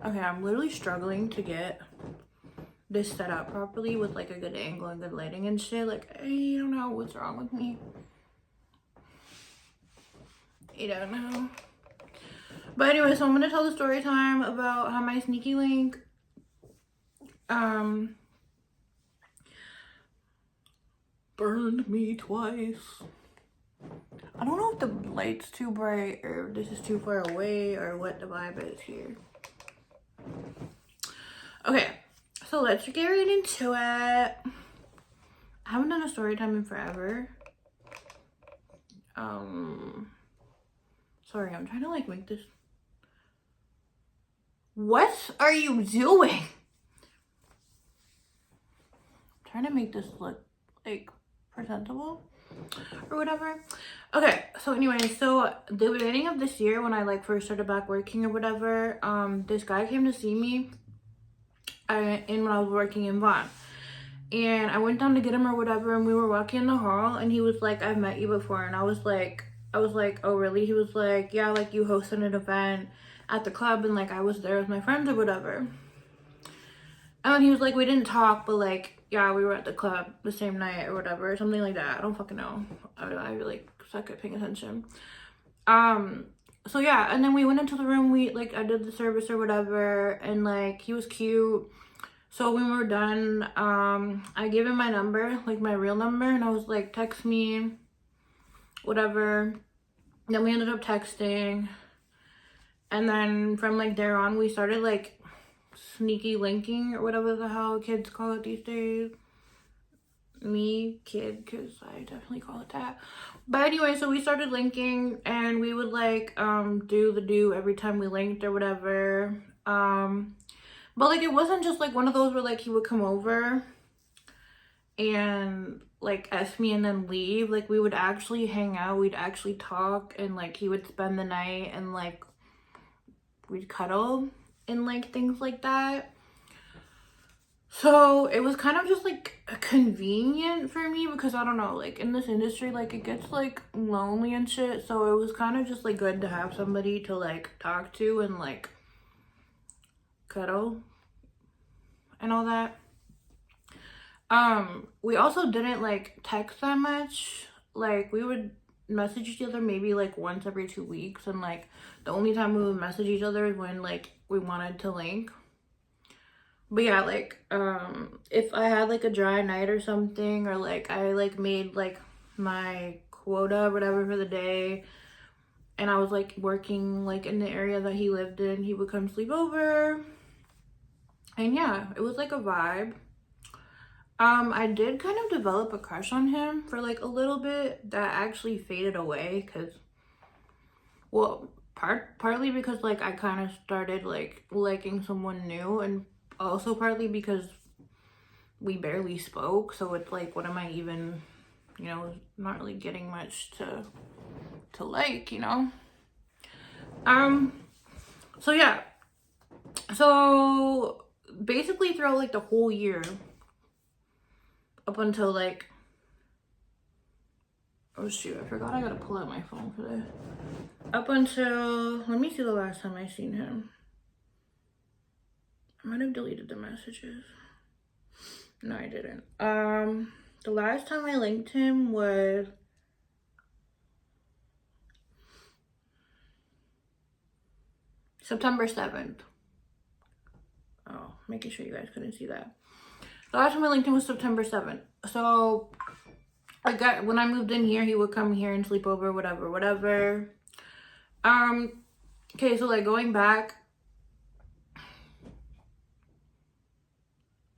Okay, I'm literally struggling to get this set up properly with like a good angle and good lighting and shit. Like, I don't know what's wrong with me. I don't know. But anyway, so I'm gonna tell the story time about how my sneaky link burned me twice. I don't know if the light's too bright or this is too far away or what the vibe is here. Okay, so let's get right into it. I haven't done a story time in forever. Sorry, I'm trying to like make this. What are you doing? I'm trying to make this look like presentable or whatever. Okay, so anyway, so the beginning of this year when I like first started back working or whatever, this guy came to see me when I was working in Vaughn. And I went down to get him or whatever, and we were walking in the hall, and he was like, I've met you before. And I was like, oh really? He was like, yeah, like you hosted an event at the club and like I was there with my friends or whatever. And he was like, we didn't talk, but like, yeah, we were at the club the same night or whatever, something like that. I don't fucking know. I like suck at paying attention. So yeah, and then we went into the room, I did the service or whatever, and like he was cute. So when we were done, I gave him my number, like my real number, and I was like, text me, whatever. Then we ended up texting, and then from like there on, we started like sneaky linking or whatever the hell kids call it these days. Me, kid, because I definitely call it that. But anyway, so we started linking, and we would like do every time we linked or whatever. But like it wasn't just like one of those where like he would come over and like ask me and then leave. Like we would actually hang out, we'd actually talk, and like he would spend the night and like we'd cuddle and like things like that. So it was kind of just like convenient for me because I don't know, like in this industry, like it gets like lonely and shit. So it was kind of just like good to have somebody to like talk to and like cuddle and all that. We also didn't like text that much. Like we would message each other maybe like once every 2 weeks, and like the only time we would message each other is when like we wanted to link. But yeah, like if I had like a dry night or something, or like I like made like my quota or whatever for the day, and I was like working like in the area that he lived in, he would come sleep over. And yeah, it was like a vibe. I did kind of develop a crush on him for like a little bit that actually faded away because, well, partly because like I kind of started like liking someone new, and also partly because we barely spoke. So it's like, what am I even, you know, not really getting much to like, you know? So yeah. So basically throughout like the whole year up until like, oh shoot, I forgot I gotta pull out my phone for this. Up until, let me see the last time I seen him. I might have deleted the messages. No, I didn't. The last time I linked him was September 7th. Oh, making sure you guys couldn't see that. The last time I linked him was September 7th. So when I moved in here, he would come here and sleep over, whatever. Okay, so like going back.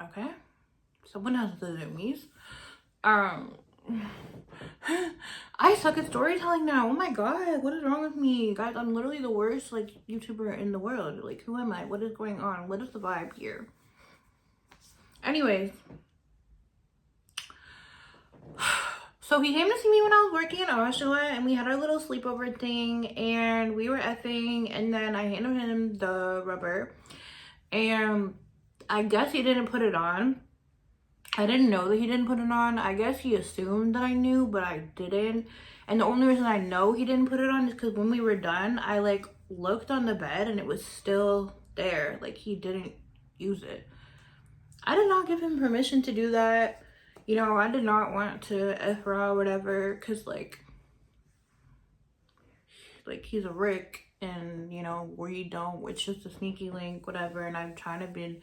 Okay. Someone has the zoomies. I suck at storytelling now. Oh my god, what is wrong with me? Guys, I'm literally the worst like YouTuber in the world. Like, who am I? What is going on? What is the vibe here? Anyways. So he came to see me when I was working in Oshawa, and we had our little sleepover thing, and we were effing, and then I handed him the rubber, and I guess he didn't put it on. I didn't know that he didn't put it on. I guess he assumed that I knew, but I didn't. And the only reason I know he didn't put it on is because when we were done, I like looked on the bed and it was still there. Like, he didn't use it. I did not give him permission to do that. You know, I did not want to F raw or whatever, because like he's a Rick, and you know, we don't, it's just a sneaky link, whatever. And I've been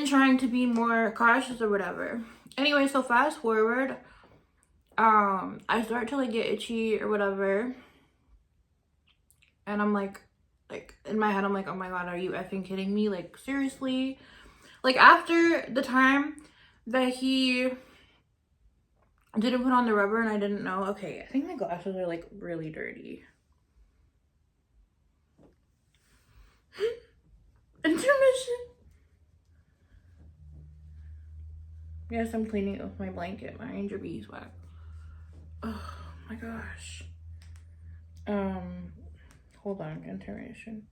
trying to be more cautious or whatever. Anyway, so fast forward, I start to like get itchy or whatever, and I'm like in my head I'm like, oh my god, are you effing kidding me? Like, seriously? Like, after the time that he didn't put on the rubber and I didn't know. Okay, I think my glasses are like really dirty. Intermission. Yes, I'm cleaning it with my blanket, my Ranger beeswax. Oh my gosh. Hold on, intermission.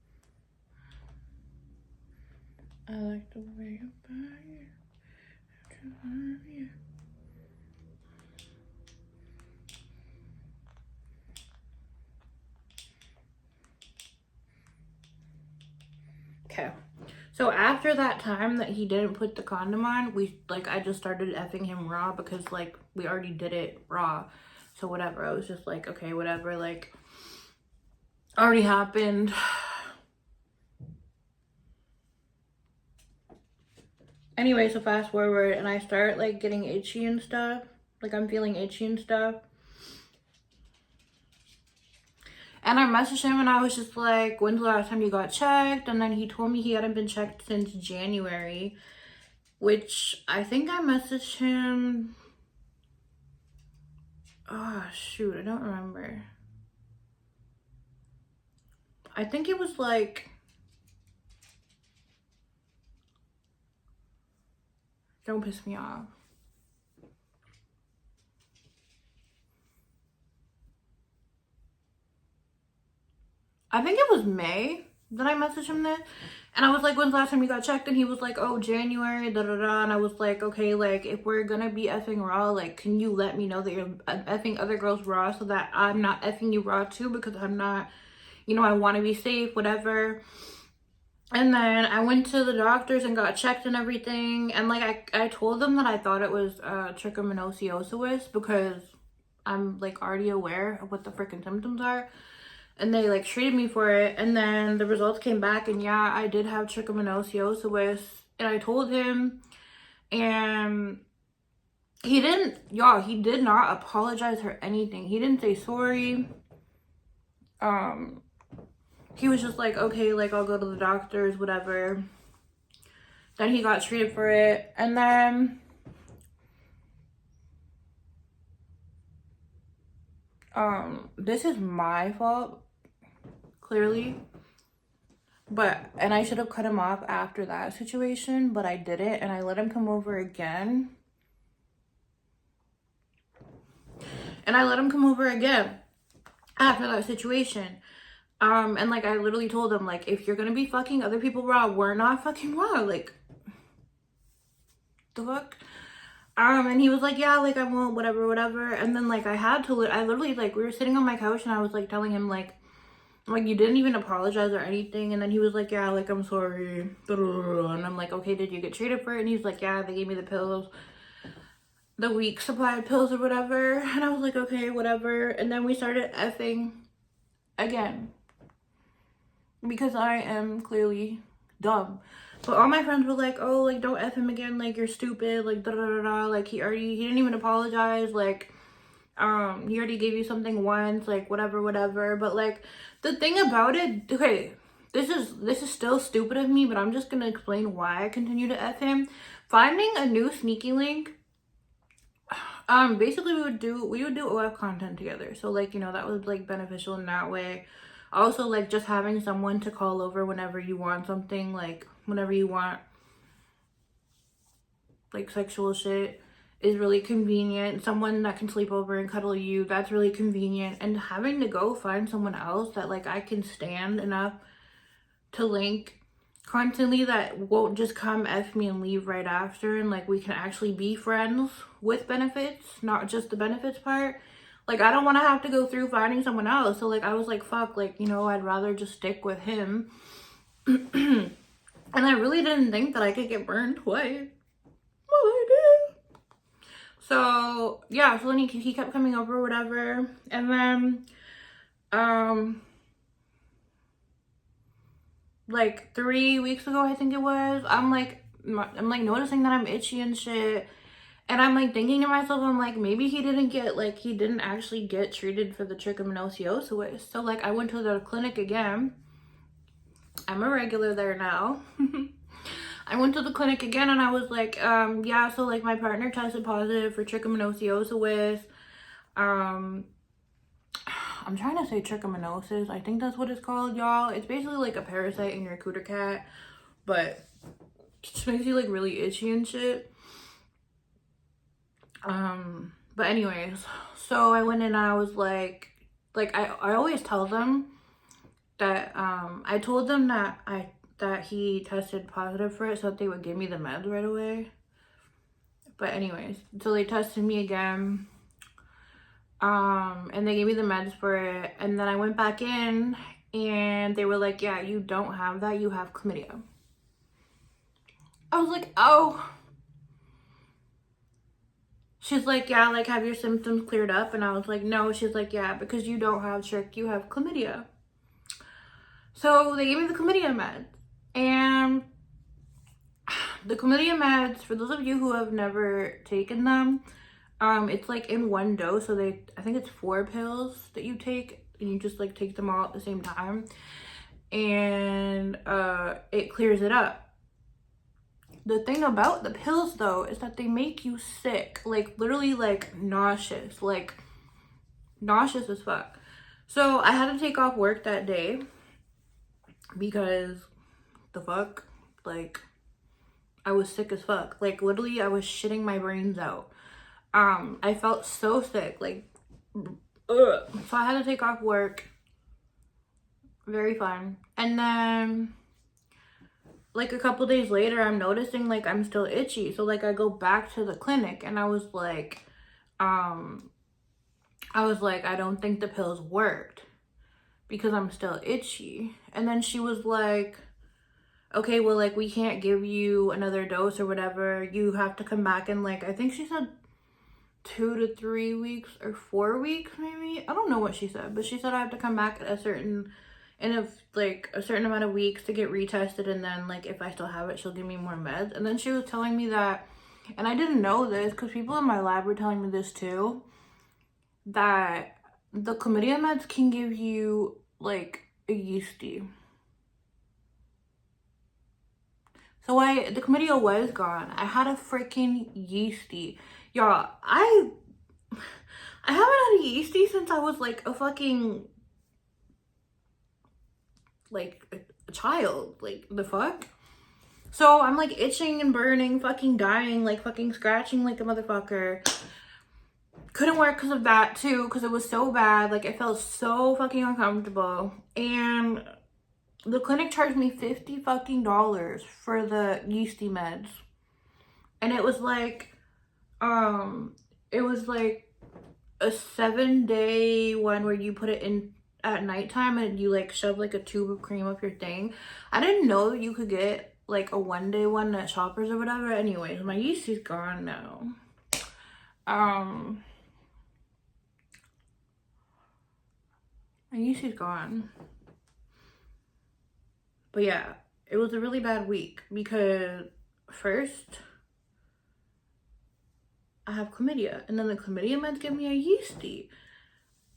I like the way you bang it. Okay, so after that time that he didn't put the condom on, I just started effing him raw, because like we already did it raw, so whatever. I was just like, okay, whatever, like, already happened. Anyway, so fast forward, and I start like getting itchy and stuff. Like, I'm feeling itchy and stuff. And I messaged him and I was just like, when's the last time you got checked? And then he told me he hadn't been checked since January, which I think I messaged him. Oh, shoot, I don't remember. I think it was like, don't piss me off. I think it was May that I messaged him this. And I was like, when's the last time you got checked? And he was like, oh, January, da da da. And I was like, okay, like, if we're gonna be effing raw, like, can you let me know that you're effing other girls raw, so that I'm not effing you raw too? Because I'm not, you know, I want to be safe, whatever. And then I went to the doctors and got checked and everything. And like, I told them that I thought it was trichomoniasis, because I'm like already aware of what the freaking symptoms are. And they like treated me for it. And then the results came back, and yeah, I did have trichomoniasis. And I told him, and he did not apologize for anything. He didn't say sorry. He was just like, okay, like, I'll go to the doctors, whatever. Then he got treated for it. And then this is my fault, clearly, and I should have cut him off after that situation, but I didn't, and I let him come over again. After that situation. And like, I literally told him, like, if you're gonna be fucking other people raw, we're not fucking raw. Like, the fuck? And he was like, yeah, like, I won't, whatever. And then like, I literally, like, we were sitting on my couch and I was like telling him, like, you didn't even apologize or anything. And then he was like, yeah, like, I'm sorry. And I'm like, okay, did you get treated for it? And he's like, yeah, they gave me the pills, the week supply of pills or whatever. And I was like, okay, whatever. And then we started effing again, because I am clearly dumb. But all my friends were like, oh, like, don't F him again, like, you're stupid, like, da da da da, like, he didn't even apologize, like, he already gave you something once, like, whatever. But like, the thing about it, okay, this is still stupid of me, but I'm just gonna explain why I continue to F him. Finding a new sneaky link, basically we would do OF content together, so like, you know, that was like beneficial in that way. Also, like, just having someone to call over whenever you want something, like, whenever you want, like, sexual shit is really convenient. Someone that can sleep over and cuddle you, that's really convenient. And having to go find someone else that, like, I can stand enough to link constantly, that won't just come F me and leave right after, and, like, we can actually be friends with benefits, not just the benefits part. Like, I don't want to have to go through finding someone else. So, like, I was like, fuck, like, you know, I'd rather just stick with him. And I really didn't think that I could get burned twice. Well, I did. So yeah, so then he kept coming over or whatever, and then like 3 weeks ago, I think it was, I'm like noticing that I'm itchy and shit. And I'm like thinking to myself, I'm like, maybe he didn't actually get treated for the trichomoniasis. So like I went to the clinic again. I'm a regular there now. I went to the clinic again and I was like, yeah, so like my partner tested positive for trichomoniasis. I'm trying to say trichomoniasis. I think that's what it's called, y'all. It's basically like a parasite in your cooter cat, but it just makes you like really itchy and shit. But anyways, so I went in and I was like I always tell them that I told them that he tested positive for it so that they would give me the meds right away. But anyways, so they tested me again, and they gave me the meds for it, and then I went back in and they were like, yeah, you don't have that, you have chlamydia. I was like, oh. She's like, yeah, like, have your symptoms cleared up? And I was like, no. She's like, yeah, because you don't have trick, you have chlamydia. So they gave me the chlamydia meds. And the chlamydia meds, for those of you who have never taken them, it's like in one dose. So I think it's 4 pills that you take, and you just like take them all at the same time. And it clears it up. The thing about the pills though is that they make you sick, like literally like nauseous as fuck. So I had to take off work that day because the fuck, like I was sick as fuck. Like literally I was shitting my brains out. I felt so sick, like ugh. So I had to take off work. Very fun. And then like a couple days later, I'm noticing like I'm still itchy. So like I go back to the clinic and I was like, I don't think the pills worked because I'm still itchy. And then she was like, okay, well, like we can't give you another dose or whatever. You have to come back in like, I think she said 2 to 3 weeks or 4 weeks maybe. I don't know what she said, but she said I have to come back at a certain amount of weeks to get retested, and then like if I still have it, she'll give me more meds. And then she was telling me that, and I didn't know this because people in my lab were telling me this too, that the chlamydia meds can give you like a yeasty. So the chlamydia was gone. I had a freaking yeasty. Y'all, I haven't had a yeasty since I was like a fucking like a child. Like the fuck. So I'm like itching and burning, fucking dying, like fucking scratching like a motherfucker. Couldn't work because of that too, because it was so bad. Like I felt so fucking uncomfortable. And the clinic charged me $50 fucking for the yeasty meds. And it was like a 7-day one where you put it in at nighttime and you like shove like a tube of cream up your thing. I didn't know that you could get like a 1-day one at Shoppers or whatever. Anyways, my yeasty's gone now. My yeasty's gone. But yeah, it was a really bad week because first I have chlamydia, and then the chlamydia meds give me a yeasty,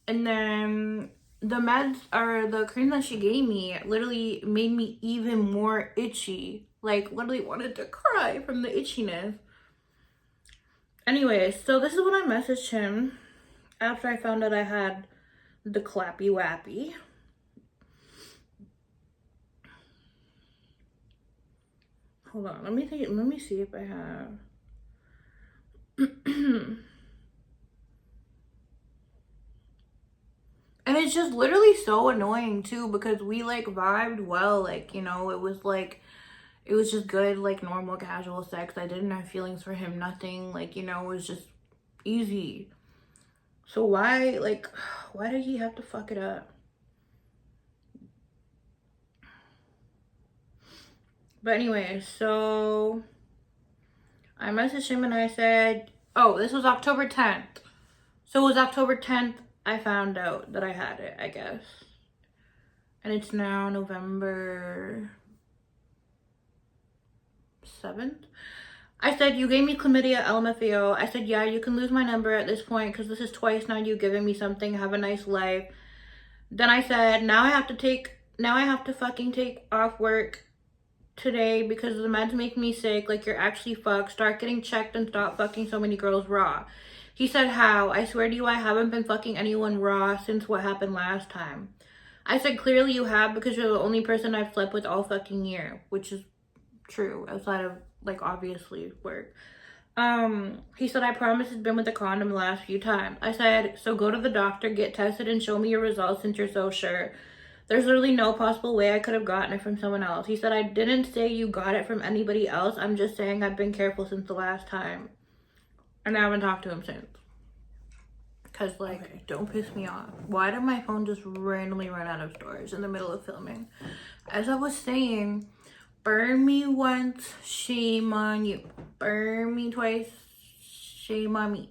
and then the meds or the cream that she gave me literally made me even more itchy. Like literally wanted to cry from the itchiness. Anyway, so this is when I messaged him after I found out I had the clappy wappy. Hold on, let me see if I have. And it's just literally so annoying too because we like vibed well, like, you know, it was just good, like normal casual sex. I didn't have feelings for him, nothing, like, you know, it was just easy. So why did he have to fuck it up? But anyway, so I messaged him and I said, oh, this was October 10th. So it was October 10th I found out that I had it, I guess. And it's now November 7th. I said, you gave me chlamydia, LMFAO. I said, yeah, you can lose my number at this point because this is twice now you giving me something. Have a nice life. Then I said, now I have to fucking take off work today because the meds make me sick. Like, you're actually fucked. Start getting checked and stop fucking so many girls raw. He said, how? I swear to you, I haven't been fucking anyone raw since what happened last time. I said, clearly you have because you're the only person I've slept with all fucking year, which is true outside of, like, obviously work. He said, I promise it's been with a condom the last few times. I said, so go to the doctor, get tested, and show me your results since you're so sure. There's literally no possible way I could have gotten it from someone else. He said, I didn't say you got it from anybody else. I'm just saying I've been careful since the last time. And I haven't talked to him since. Because, like, okay, don't piss me off. Why did my phone just randomly run out of storage in the middle of filming? As I was saying, burn me once, shame on you. Burn me twice, shame on me.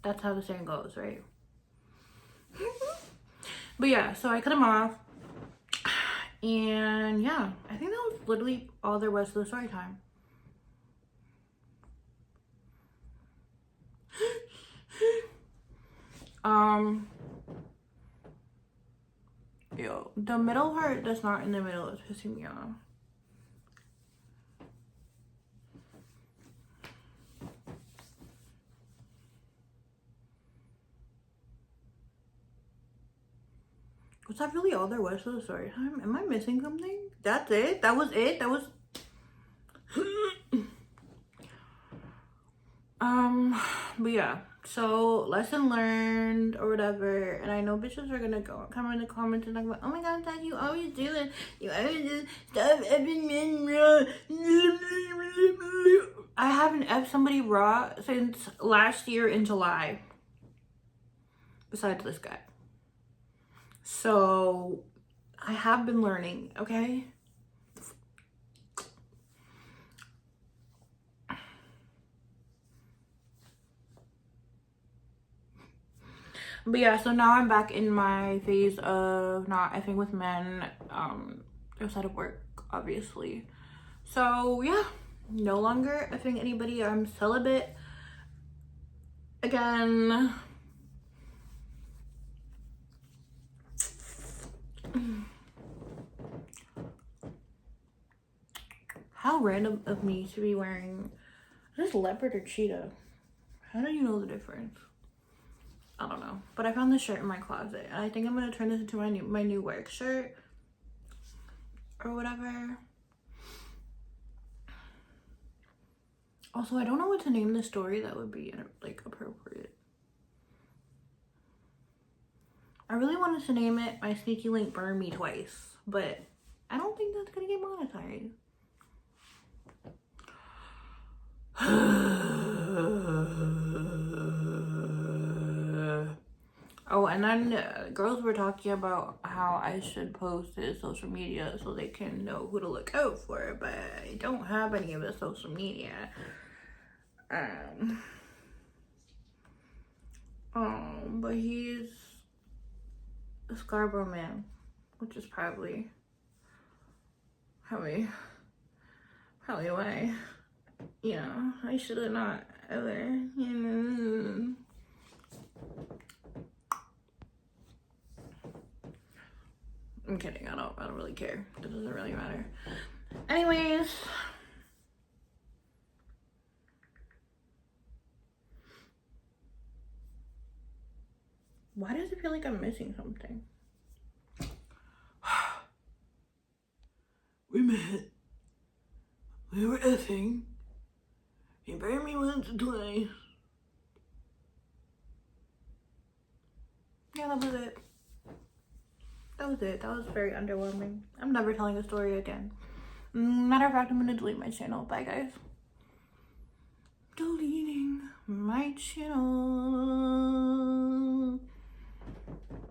That's how the saying goes, right? But yeah, so I cut him off. And yeah, I think that was literally all there was to the story time. Yo, the middle part that's not in the middle is pissing me off. Was that really all there was to the story time? Am I missing something? That's it? That was it? That was... But yeah. So, lesson learned or whatever. And I know bitches are gonna come in the comments and talk about, oh my god, that you always do it. You always do stuff effing men raw. I haven't effed somebody raw since last year in July. Besides this guy. So, I have been learning, okay? But yeah, so now I'm back in my phase of not effing with men outside of work, obviously. So yeah, no longer effing anybody. I'm celibate again. How random of me to be wearing this leopard or cheetah. How do you know the difference? I don't know, but I found this shirt in my closet and I think I'm gonna turn this into my new work shirt or whatever. Also, I don't know what to name the story that would be like appropriate. I really wanted to name it My Sneaky Link Burn Me Twice, but I don't think that's gonna get monetized. Oh, and then girls were talking about how I should post his social media so they can know who to look out for, but I don't have any of his social media. But he's a Scarborough man, which is probably why, you know, I should have not ever, you know. I'm kidding, I don't really care. It doesn't really matter. Anyways. Why does it feel like I'm missing something? We met. We were effing. He burned me once or twice. Yeah, that was it. That was it. That was very underwhelming. I'm never telling a story again. Matter of fact, I'm gonna delete my channel. Bye, guys. Deleting my channel.